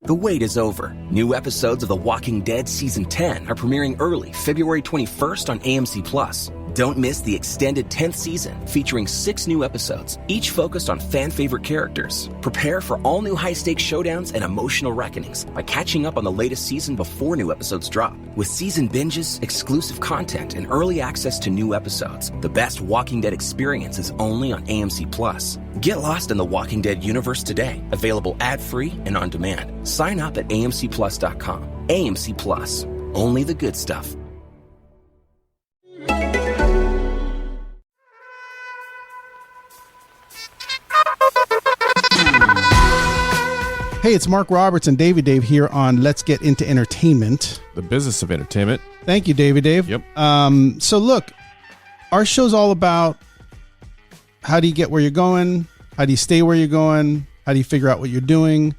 The wait is over. New episodes of The Walking Dead Season 10 are premiering early, February 21st on AMC+. Don't miss the extended 10th season, featuring 6 new episodes, each focused on fan-favorite characters. Prepare for all-new high-stakes showdowns and emotional reckonings by catching up on the latest season before new episodes drop. With season binges, exclusive content, and early access to new episodes, the best Walking Dead experience is only on AMC+. Get lost in the Walking Dead universe today. Available ad-free and on demand. Sign up at amcplus.com. AMC+. Only the good stuff. Hey, it's Mark Roberts and Davey Dave here on Let's Get Into Entertainment. The business of entertainment. Thank you, Davey Dave. Yep. So look, our show's all about how do you get where you're going? How do you stay where you're going? How do you figure out what you're doing?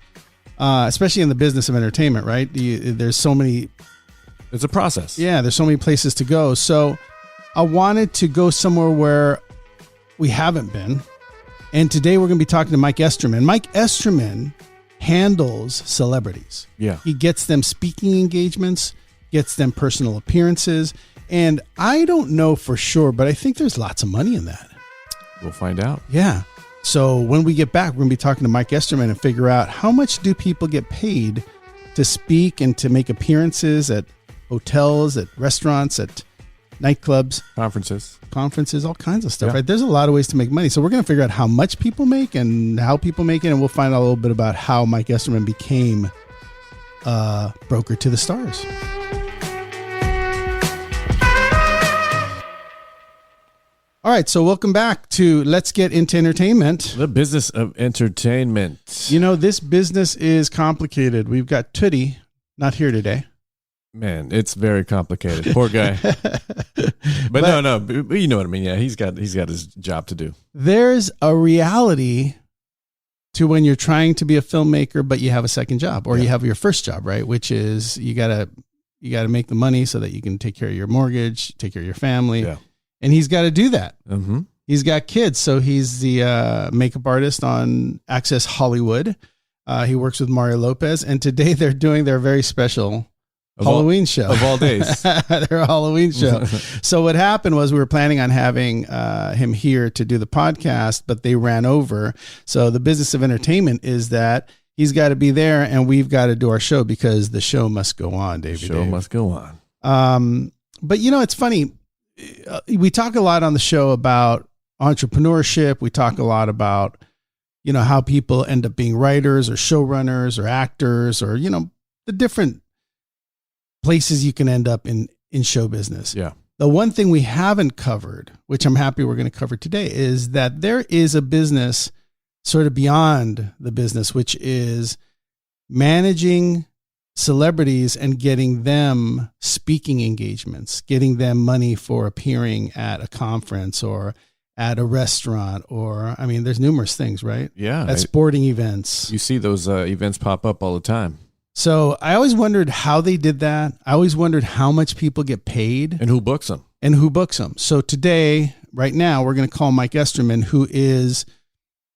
Especially in the business of entertainment, right? There's so many... It's a process. Yeah, there's so many places to go. So I wanted to go somewhere where we haven't been. And today we're going to be talking to Mike Esterman. Mike Esterman handles celebrities. Yeah. He gets them speaking engagements, gets them personal appearances. And I don't know for sure, but I think there's lots of money in that. We'll find out. Yeah. So when we get back, we're going to be talking to Mike Esterman and figure out how much do people get paid to speak and to make appearances at hotels, at restaurants, at nightclubs, conferences, all kinds of stuff, Yeah. right? There's a lot of ways to make money. So we're going to figure out how much people make and how people make it. And we'll find out a little bit about how Mike Esterman became a broker to the stars. All right. So welcome back to Let's Get Into Entertainment. The business of entertainment. You know, this business is complicated. We've got Tootie not here today. Man, it's very complicated. Poor guy. But no, you know what I mean. Yeah, he's got his job to do. There's a reality to when you're trying to be a filmmaker, but you have a second job or you have your first job, right? Which is you gotta make the money so that you can take care of your mortgage, take care of your family. Yeah. And he's got to do that. Mm-hmm. He's got kids. So he's the makeup artist on Access Hollywood. He works with Mario Lopez. And today they're doing their very special Halloween show. Of all days. Their Halloween show. So what happened was we were planning on having him here to do the podcast, but they ran over. So the business of entertainment is that he's got to be there and we've got to do our show because the show must go on, David. Show must go on. But you know, it's funny. We talk a lot on the show about entrepreneurship. We talk a lot about, you know, how people end up being writers or showrunners or actors or, you know, the different places you can end up in show business. Yeah. The one thing we haven't covered, which I'm happy we're going to cover today, is that there is a business sort of beyond the business, which is managing celebrities and getting them speaking engagements, getting them money for appearing at a conference or at a restaurant, or, I mean, there's numerous things, right? Yeah. At sporting events. You see those events pop up all the time. So I always wondered how they did that. I always wondered how much people get paid. And who books them. So today, right now, we're going to call Mike Esterman, who is,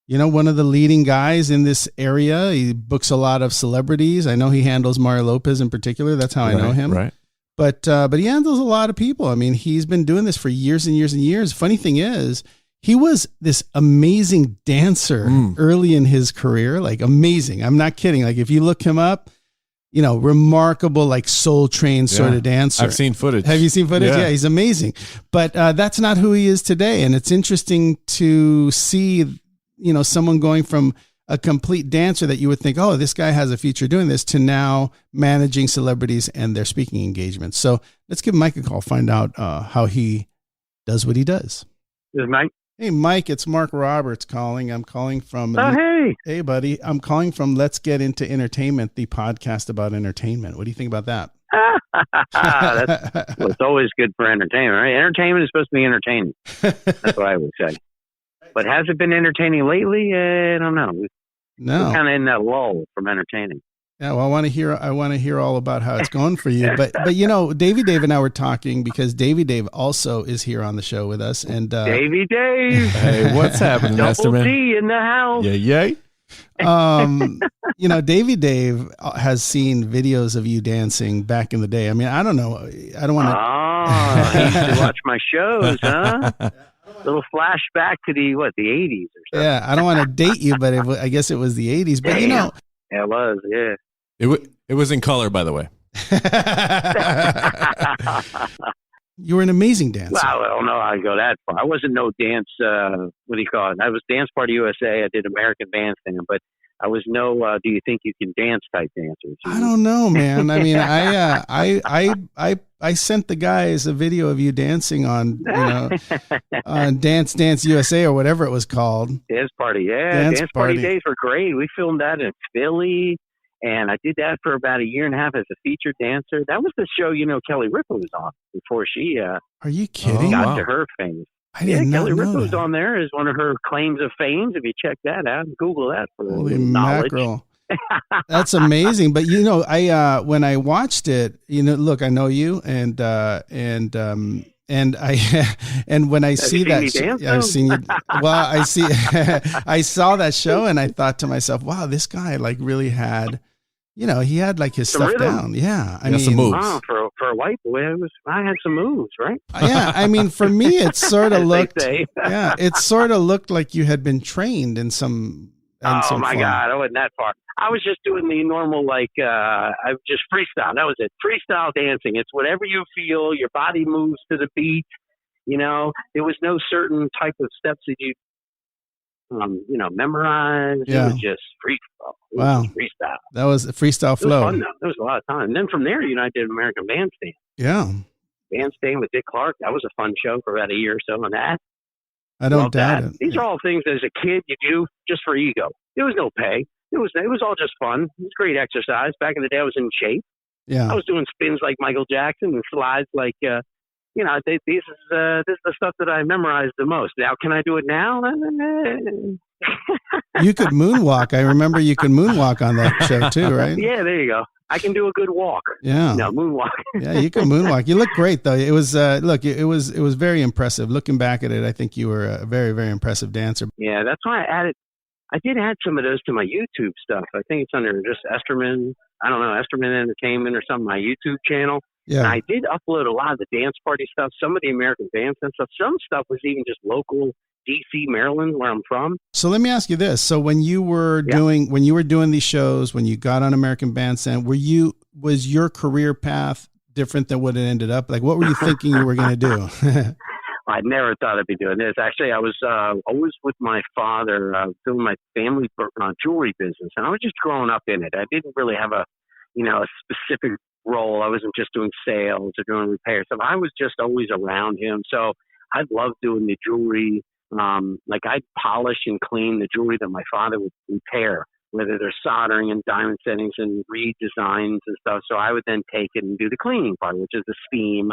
you know, one of the leading guys in this area. He books a lot of celebrities. I know he handles Mario Lopez in particular. That's how I know him. Right. But he handles a lot of people. I mean, he's been doing this for years and years and years. Funny thing is, he was this amazing dancer early in his career, like amazing. I'm not kidding. Like if you look him up, you know, remarkable, like Soul Train sort of dancer. I've seen footage. Have you seen footage? Yeah, he's amazing. But that's not who he is today. And it's interesting to see, you know, someone going from a complete dancer that you would think, oh, this guy has a future doing this, to now managing celebrities and their speaking engagements. So let's give Mike a call, find out how he does what he does. This is Mike. Hey, Mike, it's Mark Roberts calling. I'm calling from... Oh, hey. Hey, buddy. I'm calling from Let's Get Into Entertainment, the podcast about entertainment. What do you think about that? Well, it's always good for entertainment, right? Entertainment is supposed to be entertaining. That's what I would say. But has it been entertaining lately? I don't know. No. We're kind of in that lull from entertaining. Yeah, well, I want to hear all about how it's going for you. But you know, Davey Dave and I were talking because Davey Dave also is here on the show with us. And Davey Dave. Hey, what's happening, Double Esterman? D in the house. Yay. Davy Dave has seen videos of you dancing back in the day. I mean, I don't know. I don't want to. Oh, he used to watch my shows, huh? Little flashback to the 80s or something. Yeah, I don't want to date you, but I guess it was the 80s. But Yeah, it was. Yeah. It was in color, by the way. You were an amazing dancer. Well, I don't know how I go that far. I wasn't no dance. What do you call it? I was Dance Party USA. I did American Bandstand, but I was no. Do you think you can dance type dancers? I don't know, man. I mean, I sent the guys a video of you dancing on on Dance USA or whatever it was called. Dance Party, yeah. Dance Party days were great. We filmed that in Philly. And I did that for about a year and a half as a featured dancer. That was the show, Kelly Ripa was on before she Are you kidding? got to her fame. I didn't know Kelly Ripa that. was on there as one of her claims of fame. If you check that out, Google that for Holy knowledge. mackerel. That's amazing. But I when I watched it, look, I know you and I and when I see that I've seen you. Well, I saw that show and I thought to myself, wow, this guy like really had. He had like his stuff down. Yeah. I mean, some moves. Wow, for a white boy, I had some moves, right? Yeah. I mean, for me, it sort of looked, it sort of looked like you had been trained in some. Oh my God, I wasn't that far. I was just doing the normal, I just freestyle. That was it. Freestyle dancing. It's whatever you feel. Your body moves to the beat. There was no certain type of steps that you memorize. Yeah. It was just freestyle. Wow. Freestyle. That was a freestyle flow. It was fun, though. There was a lot of time. And then from there, I did American Bandstand. Yeah. Bandstand with Dick Clark. That was a fun show for about a year or so on that. I don't doubt it. These are all things as a kid you do just for ego. There was no pay. It was all just fun. It was great exercise. Back in the day, I was in shape. Yeah. I was doing spins like Michael Jackson and slides like this is the stuff that I memorized the most. Now, can I do it now? You could moonwalk. I remember you could moonwalk on that show too, right? Yeah, there you go. I can do a good walk. Yeah. No, moonwalk. Yeah, you can moonwalk. You look great though. It was it was very impressive. Looking back at it, I think you were a very, very impressive dancer. Yeah, that's why I did add some of those to my YouTube stuff. I think it's under just Esterman. I don't know, Esterman Entertainment or something, my YouTube channel. Yeah. And I did upload a lot of the dance party stuff, some of the American Bandstand stuff. Some stuff was even just local DC, Maryland, where I'm from. So let me ask you this. So when you were doing these shows, when you got on American Bandstand, was your career path different than what it ended up? Like, what were you thinking you were going to do? I never thought I'd be doing this. Actually, I was always with my father doing my family jewelry business, and I was just growing up in it. I didn't really have a specific role. I wasn't just doing sales or doing repairs. So I was just always around him. So I loved doing the jewelry. I'd polish and clean the jewelry that my father would repair, whether they're soldering and diamond settings and redesigns and stuff. So I would then take it and do the cleaning part, which is the steam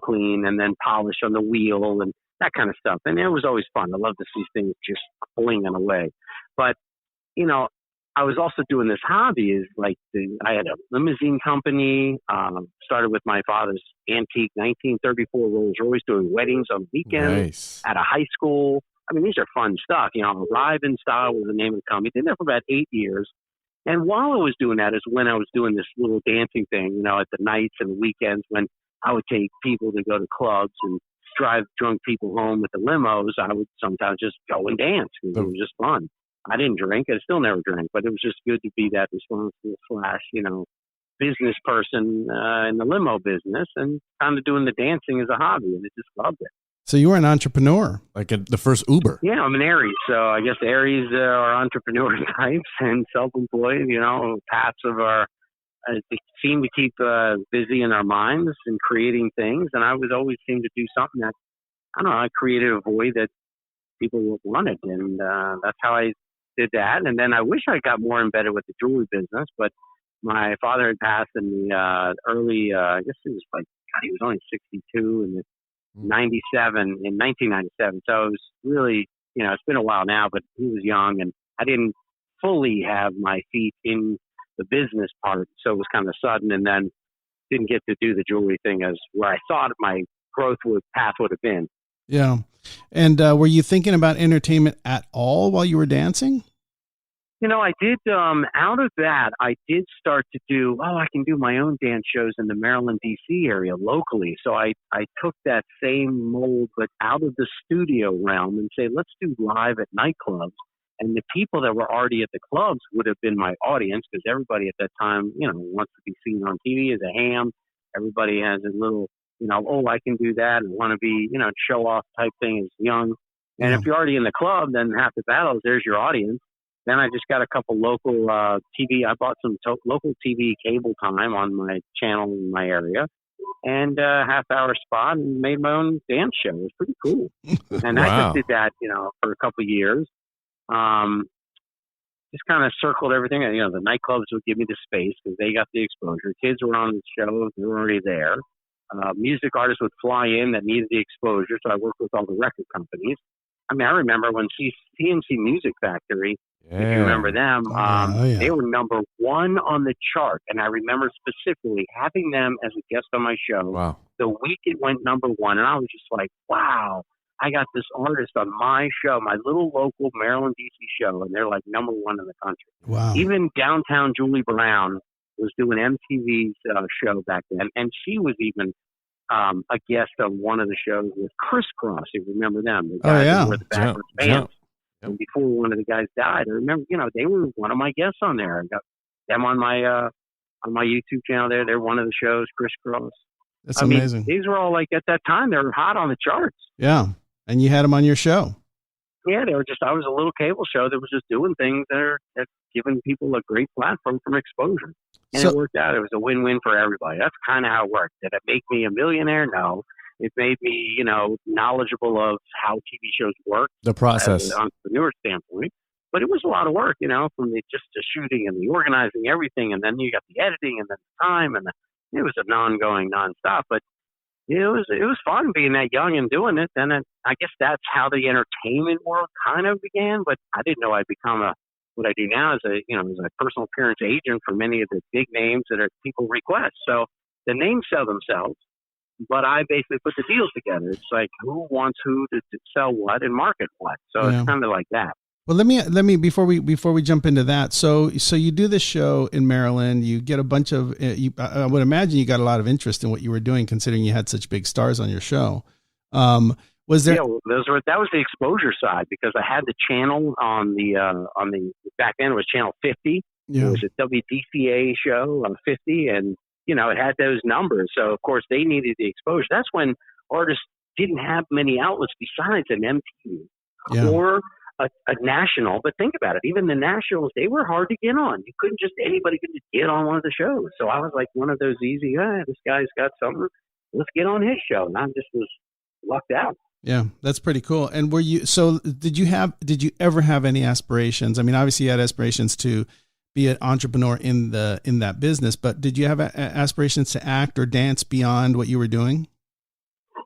clean, and then polish on the wheel and that kind of stuff. And it was always fun. I love to see things just blinging away. But, I was also doing this hobby I had a limousine company, started with my father's antique 1934 Rolls Royce, doing weddings on weekends at a high school. I mean, these are fun stuff. Arrive in Style was the name of the company. Did that for about 8 years. And while I was doing that is when I was doing this little dancing thing, at the nights and the weekends when I would take people to go to clubs and drive drunk people home with the limos. I would sometimes just go and dance because it was just fun. I didn't drink. I still never drank, but it was just good to be that responsible / business person in the limo business and kind of doing the dancing as a hobby. And I just loved it. So you were an entrepreneur. Like the first Uber. Yeah, I'm an Aries. So I guess Aries are entrepreneur types and self-employed, paths of our, they seem to keep busy in our minds and creating things. And I was always seemed to do something that, I created a void that people wanted. And that's how I did that. And then I wish I got more embedded with the jewelry business, but my father had passed in the early, I guess it was he was only 62 in 1997. So it was really, it's been a while now, but he was young and I didn't fully have my feet in the business part. So it was kind of sudden, and then didn't get to do the jewelry thing as where I thought my path would have been. Yeah. And were you thinking about entertainment at all while you were dancing? I did, out of that, I did start to do, I can do my own dance shows in the Maryland, D.C. area locally. So I took that same mold, but out of the studio realm and say, let's do live at nightclubs. And the people that were already at the clubs would have been my audience because everybody at that time, wants to be seen on TV as a ham. Everybody has a little, I can do that and want to be, show off type thing as young. And if you're already in the club, then half the battle is there's your audience. Then I just got a couple local TV. I bought some local TV cable time on my channel in my area and a half-hour spot and made my own dance show. It was pretty cool. And I just did that, for a couple of years. Just kind of circled everything. The nightclubs would give me the space because they got the exposure. Kids were on the show. They were already there. Music artists would fly in that needed the exposure. So I worked with all the record companies. I remember when CNC Music Factory, if you remember them, they were number one on the chart. And I remember specifically having them as a guest on my show. Wow. The week it went number one. And I was just like, wow, I got this artist on my show, my little local Maryland, D.C. show. And they're like number one in the country. Wow. Even downtown Julie Brown was doing MTV's show back then. And she was even a guest on one of the shows with Criss Cross. You remember them? The guys who were the backwards bands. And before one of the guys died, I remember, they were one of my guests on there. I got them on my YouTube channel there. They're one of the shows, Criss Cross. That's amazing. These were all like, at that time, they were hot on the charts. Yeah. And you had them on your show. Yeah, I was a little cable show that was just doing things that giving people a great platform from exposure. And it worked out. It was a win-win for everybody. That's kind of how it worked. Did it make me a millionaire? No. It made me, knowledgeable of how TV shows work. The process. As an entrepreneur standpoint. But it was a lot of work, from the shooting and the organizing, everything. And then you got the editing and then the time. And it was an ongoing nonstop. But it was fun being that young and doing it. Then I guess that's how the entertainment world kind of began. But I didn't know I'd become what I do now is as a personal appearance agent for many of the big names that people request. So the names sell themselves. But I basically put the deals together. It's like who wants who to sell what and market what. So it's kind of like that. Well, let me before we jump into that. So you do this show in Maryland. You get a bunch of. I would imagine you got a lot of interest in what you were doing, considering you had such big stars on your show. Was there? Yeah, that was the exposure side because I had the channel on the back then it was channel 50. Yeah. It was a WDCA show on 50 and. It had those numbers. So, of course, they needed the exposure. That's when artists didn't have many outlets besides an MTV or a national. But think about it. Even the nationals, they were hard to get on. Anybody could just get on one of the shows. So I was like one of those easy, this guy's got something. Let's get on his show. And I just was lucked out. Yeah, that's pretty cool. And did you ever have any aspirations? Obviously you had aspirations to be an entrepreneur in that business, but did you have aspirations to act or dance beyond what you were doing?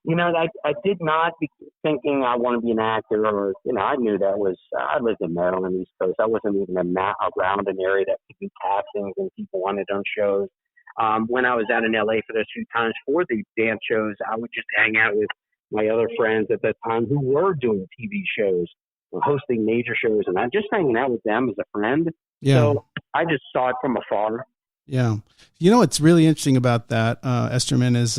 I did not be thinking I want to be an actor or, I knew that I lived in Maryland, East Coast. I wasn't even around an area that could do castings and people wanted on shows. When I was out in LA for those few times for the dance shows, I would just hang out with my other friends at that time who were doing TV shows, hosting major shows, and I'm just hanging out with them as a friend. Yeah. So I just saw it from afar. Yeah. What's really interesting about that, Esterman, is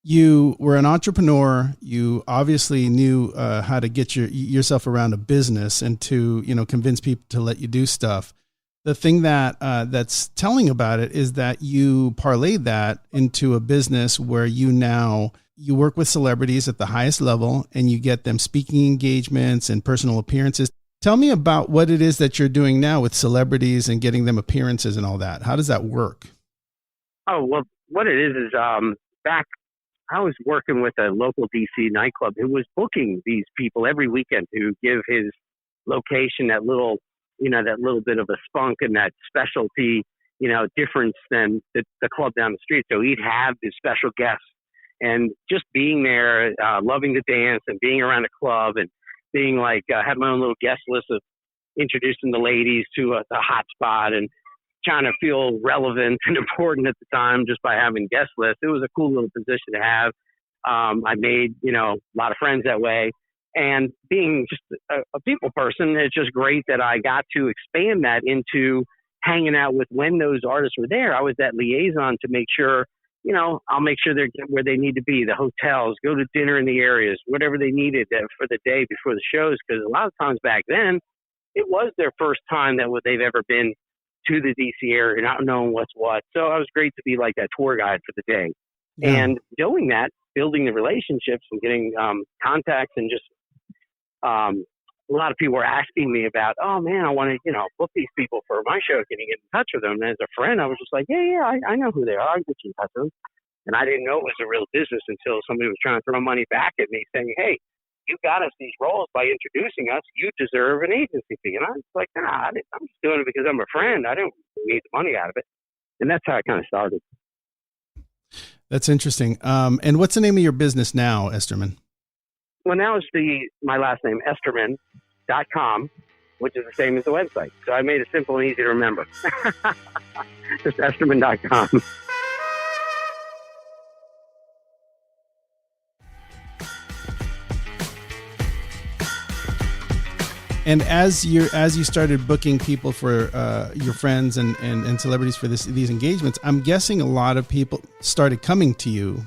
you were an entrepreneur. You obviously knew how to get yourself around a business and to, convince people to let you do stuff. The thing that's telling about it is that you parlayed that into a business where you work with celebrities at the highest level and you get them speaking engagements and personal appearances. Tell me about what it is that you're doing now with celebrities and getting them appearances and all that. How does that work? Oh, well, what it is back I was working with a local DC nightclub who was booking these people every weekend to give his location that little bit of a spunk and that specialty, difference than the club down the street. So he'd have his special guests and just being there, loving to dance and being around the club and being like, had my own little guest list of introducing the ladies to a hot spot and trying to feel relevant and important at the time just by having guest lists. It was a cool little position to have. I made, a lot of friends that way. And being just a people person, it's just great that I got to expand that into hanging out with when those artists were there. I was that liaison to make sure, I'll make sure they're where they need to be, the hotels, go to dinner in the areas, whatever they needed for the day before the shows. Because a lot of times back then, it was their first time that they've ever been to the DC area, not knowing what's what. So I was great to be like that tour guide for the day. Yeah. And doing that, building the relationships and getting contacts, and just a lot of people were asking me about, oh man, I want to, book these people for my show. Can you get in touch with them? And as a friend, I was just like, yeah, I know who they are. I can get you in touch with them. And I didn't know it was a real business until somebody was trying to throw money back at me saying, hey, you got us these roles by introducing us. You deserve an agency fee. And I was like, nah, I'm just doing it because I'm a friend. I don't need the money out of it. And that's how it kind of started. That's interesting. And what's the name of your business now, Esterman? Well, now it's my last name, Esterman.com, which is the same as the website. So I made it simple and easy to remember. Just Esterman.com. And as you started booking people for your friends and celebrities for these engagements, I'm guessing a lot of people started coming to you.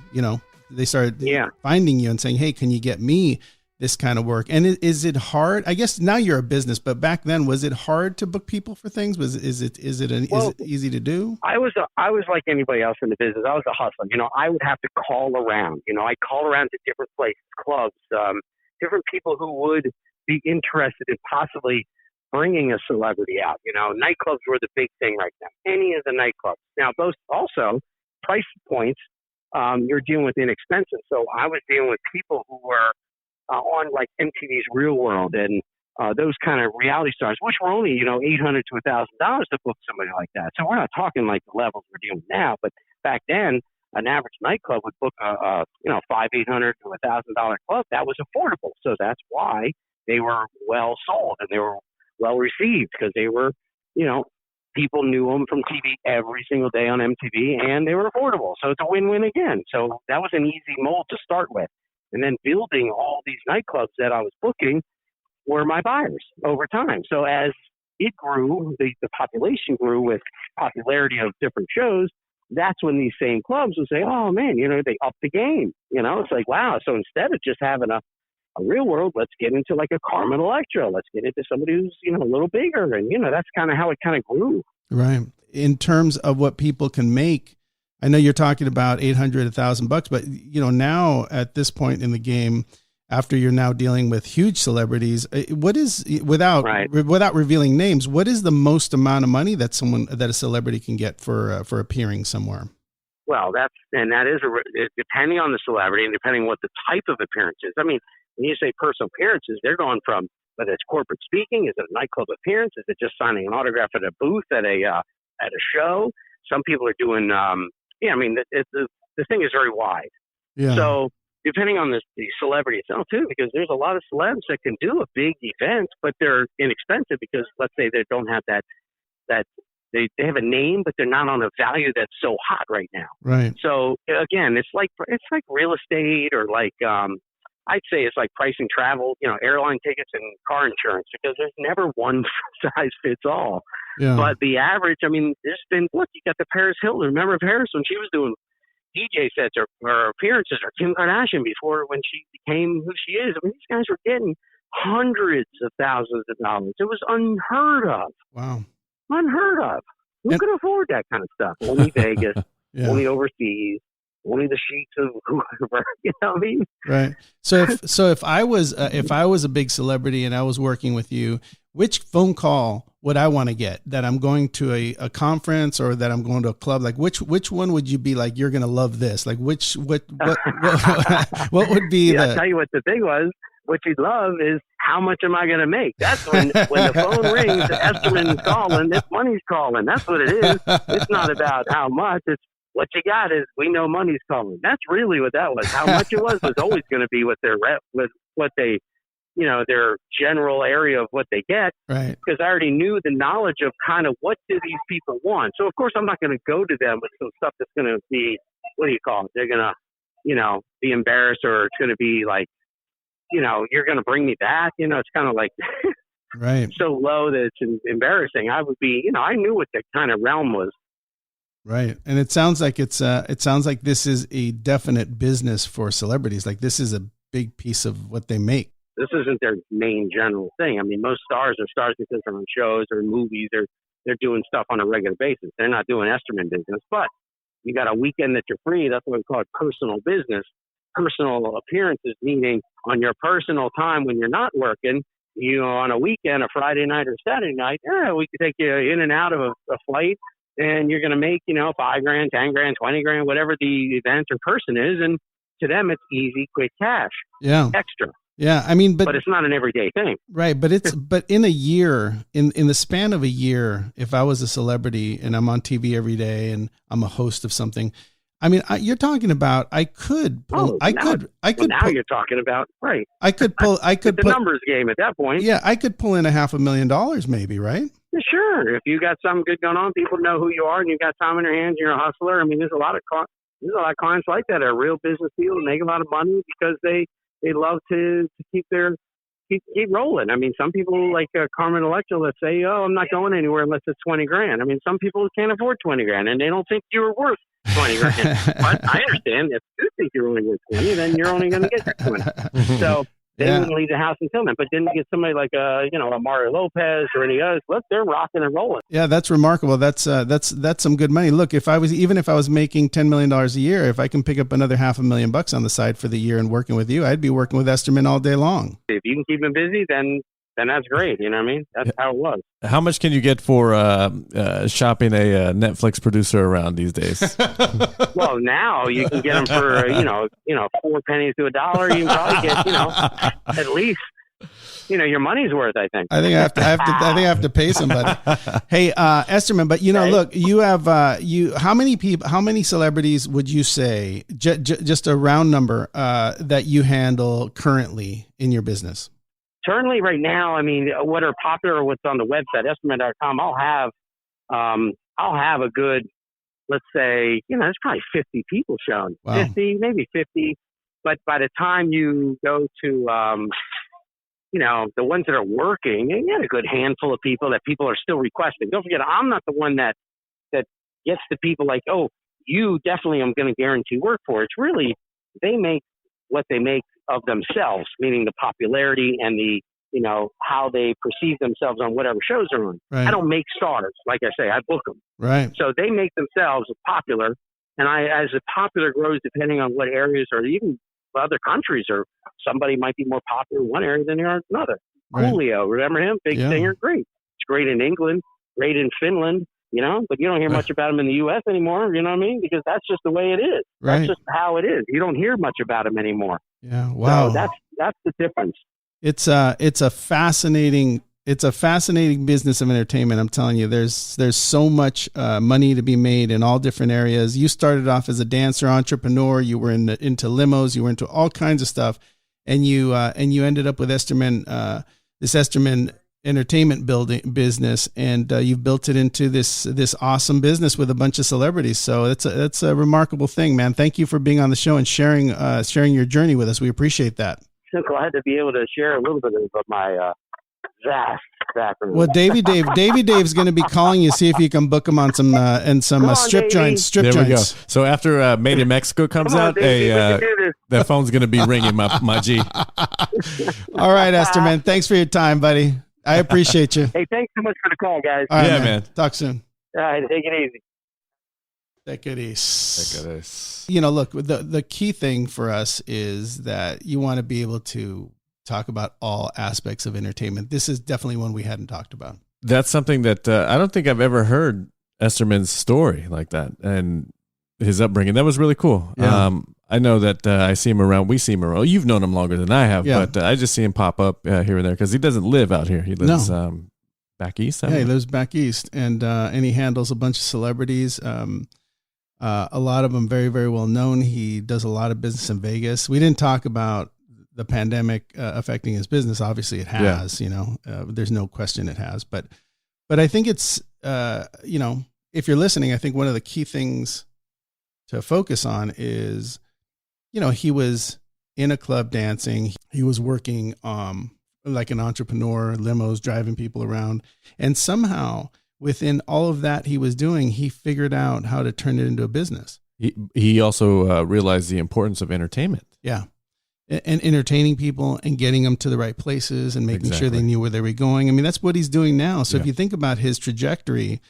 They started finding you and saying, "Hey, can you get me this kind of work?" And is it hard? I guess now you're a business, but back then, was it hard to book people for things? Is it easy to do? I was like anybody else in the business. I was a hustler. I would have to call around. I'd call around to different places, clubs, different people who would be interested in possibly bringing a celebrity out. Nightclubs were the big thing right now. Any of the nightclubs. Now, those also price points. You're dealing with inexpensive. So I was dealing with people who were on like MTV's Real World and those kind of reality stars, which were only, $800 to $1,000 to book somebody like that. So we're not talking like the levels we're dealing with now, but back then, an average nightclub would book a $500, $800 to $1,000 club. That was affordable. So that's why they were well sold and they were well received, because they were, people knew them from TV every single day on MTV, and they were affordable. So it's a win-win again. So that was an easy mold to start with. And then building all these nightclubs that I was booking were my buyers over time. So as it grew, the population grew with popularity of different shows, that's when these same clubs would say, oh man, they upped the game. It's like, wow. So instead of just having a Real World, let's get into like a Carmen Electra. Let's get into somebody who's, a little bigger. And, that's kind of how it kind of grew. Right. In terms of what people can make, I know you're talking about $800, $1,000, but, now at this point in the game, after you're now dealing with huge celebrities, what is, without revealing names, what is the most amount of money that a celebrity can get for appearing somewhere? Well, that is depending on the celebrity and depending on what the type of appearance is. I mean, when you say personal appearances, they're going from whether it's corporate speaking, is it a nightclub appearance, is it just signing an autograph at a booth at a show? Some people are doing, the thing is very wide. Yeah. So depending on the celebrity itself too, because there's a lot of celebs that can do a big event, but they're inexpensive because let's say they don't have that they have a name, but they're not on a value that's so hot right now. Right. So again, it's like real estate or like, I'd say it's like pricing travel, airline tickets and car insurance, because there's never one size fits all. Yeah. But the average, there's been, look, you got the Paris Hilton. Remember Paris when she was doing DJ sets or appearances, or Kim Kardashian before when she became who she is. These guys were getting hundreds of thousands of dollars. It was unheard of. Wow. Unheard of. Who could afford that kind of stuff? Only Vegas, only overseas. Only the sheets of whoever, what I mean? Right. So if I was a big celebrity and I was working with you, which phone call would I want to get? That I'm going to a conference or that I'm going to a club? Like which one would you be like, you're going to love this? Like what would be I'll tell you what the thing was. What you'd love is, how much am I going to make? That's when the phone rings, Esterman's calling, this money's calling. That's what it is. It's not about how much. It's what you got is, we know money's calling. That's really what that was. How much it was always going to be with their their general area of what they get. Right. Because I already knew the knowledge of kind of what do these people want. So of course I'm not going to go to them with some stuff that's going to be, what do you call it? They're going to, be embarrassed, or it's going to be like, you're going to bring me back. It's kind of like Right. so low that it's embarrassing. I would be, I knew what the kind of realm was. Right. And it sounds like it sounds like this is a definite business for celebrities. Like this is a big piece of what they make. This isn't their main general thing. I mean, most stars are stars because they're on shows or movies or they're doing stuff on a regular basis. They're not doing Esterman business, but you got a weekend that you're free. That's what we call it, personal business. Personal appearances, meaning on your personal time when you're not working, on a weekend, a Friday night or Saturday night, we could take you in and out of a flight, and you're going to make, $5,000, $10,000, $20,000, whatever the event or person is. And to them, it's easy, quick cash. Yeah. Extra. Yeah. I mean, but it's not an everyday thing. Right. But but in a year, in the span of a year, if I was a celebrity and I'm on TV every day and I'm a host of something, I mean, you're talking about, I could pull, now you're talking about, right. I could the numbers game at that point. Yeah. I could pull in $500,000 maybe, right? Sure. If you got something good going on, people know who you are and you got time in your hands, you're a hustler. I mean, there's a lot of clients like that are real business people, make a lot of money because they love to keep rolling. I mean, some people like Carmen Electra, let's say, I'm not going anywhere unless it's $20,000. I mean, some people can't afford $20,000 and they don't think you're worth $20,000. But I understand if you think you're only worth 20, then you're only going to get 20. So they wouldn't leave the house until then. But then you get somebody like a Mario Lopez or any others. Look, they're rocking and rolling. Yeah, that's remarkable. That's some good money. Look, if I was making $10 million a year, if I can pick up another $500,000 on the side for the year and working with you, I'd be working with Esterman all day long. If you can keep them busy, then that's great. You know what I mean? That's how it was. How much can you get for shopping a Netflix producer around these days? Well, now you can get them for 4 pennies to $1. You can probably get at least your money's worth. I think. I think I have to pay somebody. Hey, Esterman, but look, you have how many celebrities would you say just a round number that you handle currently in your business? Currently, right now, I mean, what are popular, what's on the website, Esterman.com, I'll have a good, let's say, there's probably 50 people shown. Wow. 50, maybe 50. But by the time you go to, the ones that are working, you get a good handful of people that people are still requesting. Don't forget, I'm not the one that gets the people like, oh, you definitely I'm going to guarantee work for. It's really, they make what they make of themselves, meaning the popularity and the, how they perceive themselves on whatever shows they're on. Right. I don't make stars. Like I say, I book them. Right. So they make themselves popular. And as the popular grows, depending on what areas or even other countries, or somebody might be more popular in one area than they are in another. Right. Julio, remember him? Big singer, great. It's great in England, great in Finland, but you don't hear much about him in the U.S. anymore, you know what I mean? Because that's just the way it is. Right. That's just how it is. You don't hear much about him anymore. Yeah, wow. So that's the difference. It's a fascinating business of entertainment. I'm telling you, there's so much money to be made in all different areas. You started off as a dancer, entrepreneur. You were into limos. You were into all kinds of stuff, and you ended up with Esterman, this Esterman entertainment business, and you've built it into this awesome business with a bunch of celebrities. So that's a remarkable thing, man. Thank you for being on the show and sharing your journey with us. We appreciate that. So glad to be able to share a little bit of my vast background. Well, Davy Dave's going to be calling you, see if you can book him on some strip joints. There we go. So after Made in Mexico comes out, that phone's going to be ringing, my G. All right, Esterman. Thanks for your time, buddy. I appreciate you. Hey, thanks so much for the call, guys. All right, man. Talk soon. All right, take it easy. Take it easy. Look, the key thing for us is that you want to be able to talk about all aspects of entertainment. This is definitely one we hadn't talked about. That's something that I don't think I've ever heard Esterman's story like that and his upbringing. That was really cool. Yeah. I know that we see him around. You've known him longer than I have, but I just see him pop up here and there because he doesn't live out here. He lives back east. He lives back east, and he handles a bunch of celebrities. A lot of them very, very well known. He does a lot of business in Vegas. We didn't talk about the pandemic affecting his business. Obviously it has, there's no question it has, but I think it's, if you're listening, I think one of the key things to focus on is, he was in a club dancing. He was working like an entrepreneur, limos, driving people around. And somehow within all of that he was doing, he figured out how to turn it into a business. He also realized the importance of entertainment. Yeah. And entertaining people and getting them to the right places and making sure they knew where they were going. I mean, that's what he's doing now. So if you think about his trajectory,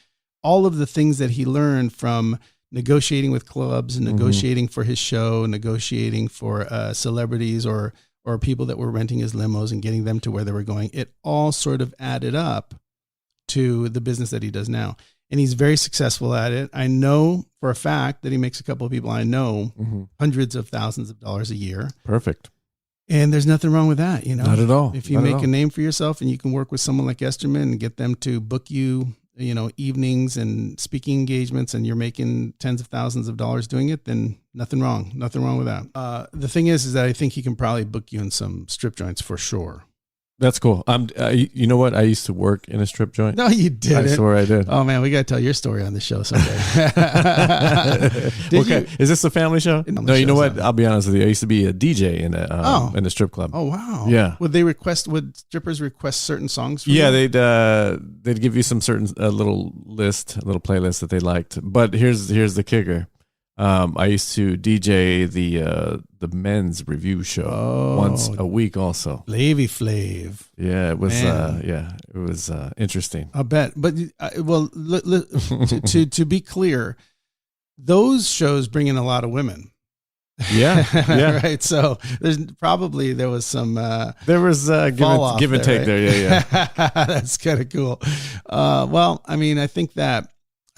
all of the things that he learned from negotiating with clubs and negotiating for his show, negotiating for celebrities or people that were renting his limos and getting them to where they were going, it all sort of added up to the business that he does now. And he's very successful at it. I know for a fact that he makes a couple of people I know hundreds of thousands of dollars a year. Perfect. And there's nothing wrong with that, you know. Not at all. If you make a name for yourself and you can work with someone like Esterman and get them to book you, you know, evenings and speaking engagements, and you're making tens of thousands of dollars doing it, then nothing wrong with that. The thing is that I think he can probably book you in some strip joints for sure. That's cool. You know what? I used to work in a strip joint. No, you didn't. I swear I did. Oh man, we got to tell your story on the show someday. Okay, is this a family show? No, you know what? I'll be honest with you. I used to be a DJ in a strip club. Oh wow. Yeah. Would strippers request certain songs for you? Yeah, they'd give you some certain little playlist that they liked. But here's the kicker. I used to DJ the men's review show once a week also. Flavy Flav. Yeah, it was interesting. I bet. But to be clear, those shows bring in a lot of women. Yeah. Right. So there was some give and take there. Yeah. That's kind of cool. Well, I mean, I think that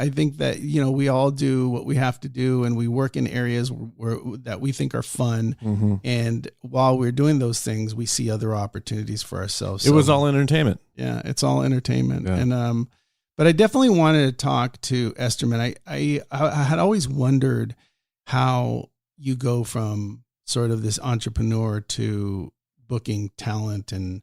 you know, we all do what we have to do, and we work in areas that we think are fun. And while we're doing those things, we see other opportunities for ourselves. It was all entertainment. Yeah, it's all entertainment. Yeah. And but I definitely wanted to talk to Esterman. I had always wondered how you go from sort of this entrepreneur to booking talent and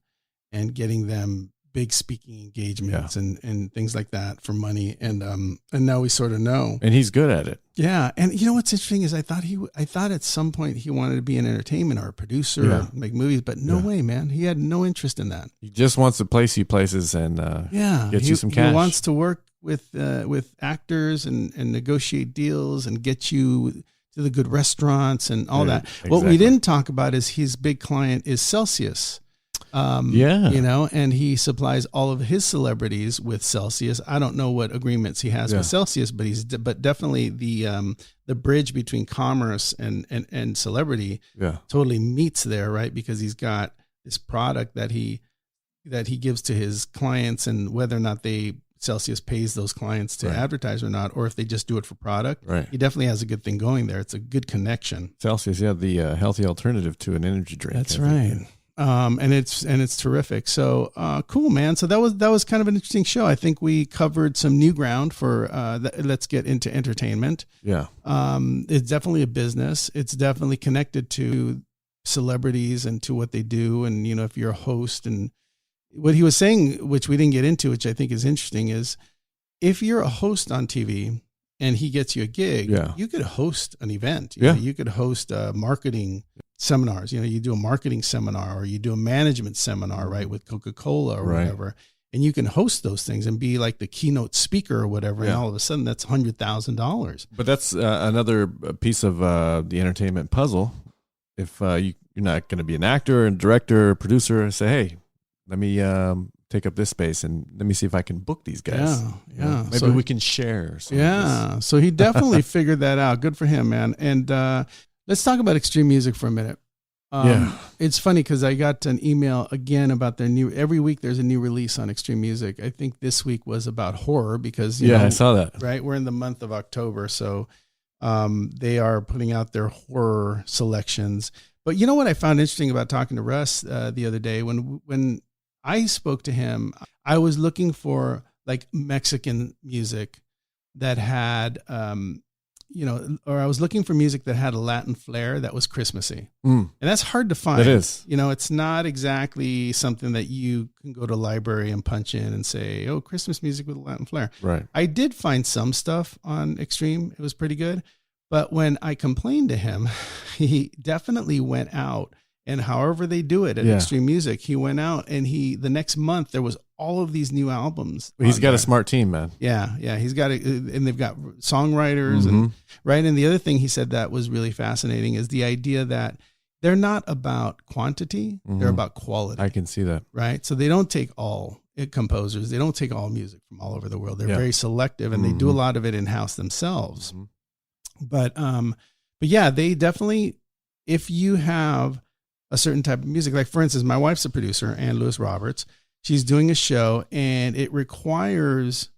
getting them big speaking engagements and things like that for money. And now we sort of know. And he's good at it. Yeah. And you know, what's interesting is I thought at some point he wanted to be in entertainment or a producer or make movies, but no way, man. He had no interest in that. He just wants to place you places and get you some cash. He wants to work with actors and negotiate deals and get you to the good restaurants and all that. Exactly. What we didn't talk about is his big client is Celsius. You know, and he supplies all of his celebrities with Celsius. I don't know what agreements he has with Celsius, but definitely the bridge between commerce and celebrity totally meets there, right? Because he's got this product that he gives to his clients, and whether or not Celsius pays those clients to advertise or not, or if they just do it for product. Right. He definitely has a good thing going there. It's a good connection. Celsius, the healthy alternative to an energy drink. That's right. And it's terrific. So, cool, man. So that was kind of an interesting show. I think we covered some new ground for, let's get into entertainment. Yeah. It's definitely a business. It's definitely connected to celebrities and to what they do. And, you know, if you're a host, and what he was saying, which we didn't get into, which I think is interesting, is if you're a host on TV and he gets you a gig, you could host an event. You know, you could host marketing seminars. You know, you do a marketing seminar or you do a management seminar, right, with Coca-Cola or whatever, and you can host those things and be like the keynote speaker or whatever. And all of a sudden that's $100,000. But that's another piece of the entertainment puzzle. If you're not going to be an actor and director or producer, say, hey, let me take up this space and let me see if I can book these guys. Yeah. Maybe we can share. Yeah. So he definitely figured that out. Good for him, man. And let's talk about extreme music for a minute. It's funny because I got an email again about every week there's a new release on extreme music. I think this week was about horror because, you know, I saw that. Right. We're in the month of October. So they are putting out their horror selections. But you know what I found interesting about talking to Russ the other day, when I spoke to him, I was looking for like Mexican music that had, or I was looking for music that had a Latin flair that was Christmassy. And that's hard to find. It is. You know, it's not exactly something that you can go to a library and punch in and say, oh, Christmas music with a Latin flair. Right. I did find some stuff on Extreme. It was pretty good. But when I complained to him, he definitely went out, and however they do it at Extreme Music, he went out and the next month there was all of these new albums. He's got a smart team, man. Yeah. He's got it, and they've got songwriters and right. And the other thing he said that was really fascinating is the idea that they're not about quantity, they're about quality. I can see that. Right. So they don't take all composers, they don't take all music from all over the world. They're very selective, and they do a lot of it in-house themselves. But yeah, they definitely, if you have a certain type of music, like for instance, my wife's a producer, Ann Lewis Roberts, she's doing a show and it requires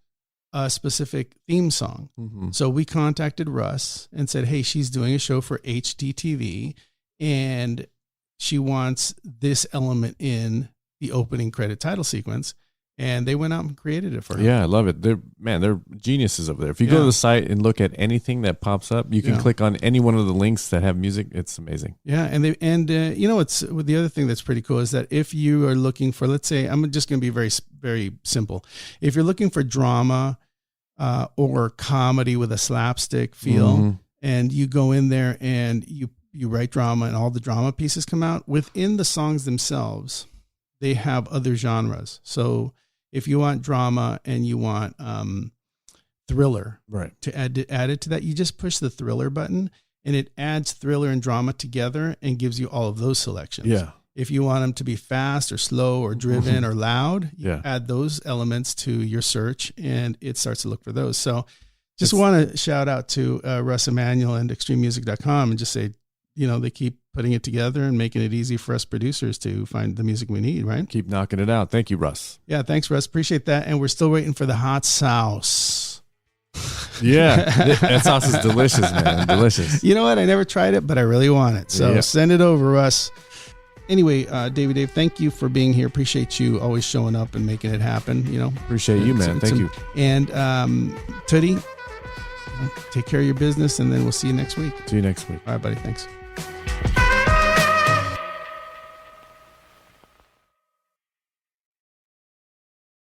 a specific theme song. So we contacted Russ and said, hey, she's doing a show for HDTV and she wants this element in the opening credit title sequence. And they went out and created it for her. Yeah, I love it. They're geniuses over there. If you go to the site and look at anything that pops up, you can click on any one of the links that have music. It's amazing. Yeah, and it's the other thing that's pretty cool is that if you are looking for, let's say, I'm just going to be very, very simple. If you're looking for drama or comedy with a slapstick feel, and you go in there and you write drama and all the drama pieces come out, within the songs themselves, they have other genres. So if you want drama and you want thriller, right, to add it to that, you just push the thriller button and it adds thriller and drama together and gives you all of those selections. Yeah. If you want them to be fast or slow or driven or loud, you add those elements to your search and it starts to look for those. So just want to shout out to Russ Emanuel and extrememusic.com and just say, they keep putting it together and making it easy for us producers to find the music we need, right? Keep knocking it out. Thank you, Russ. Yeah, thanks, Russ. Appreciate that. And we're still waiting for the hot sauce. Yeah, that sauce is delicious, man. Delicious. You know what? I never tried it, but I really want it. So send it over, Russ. Anyway, Dave, thank you for being here. Appreciate you always showing up and making it happen. Appreciate you, man. Thank you. And Tootie, take care of your business, and then we'll see you next week. See you next week. All right, buddy. Thanks.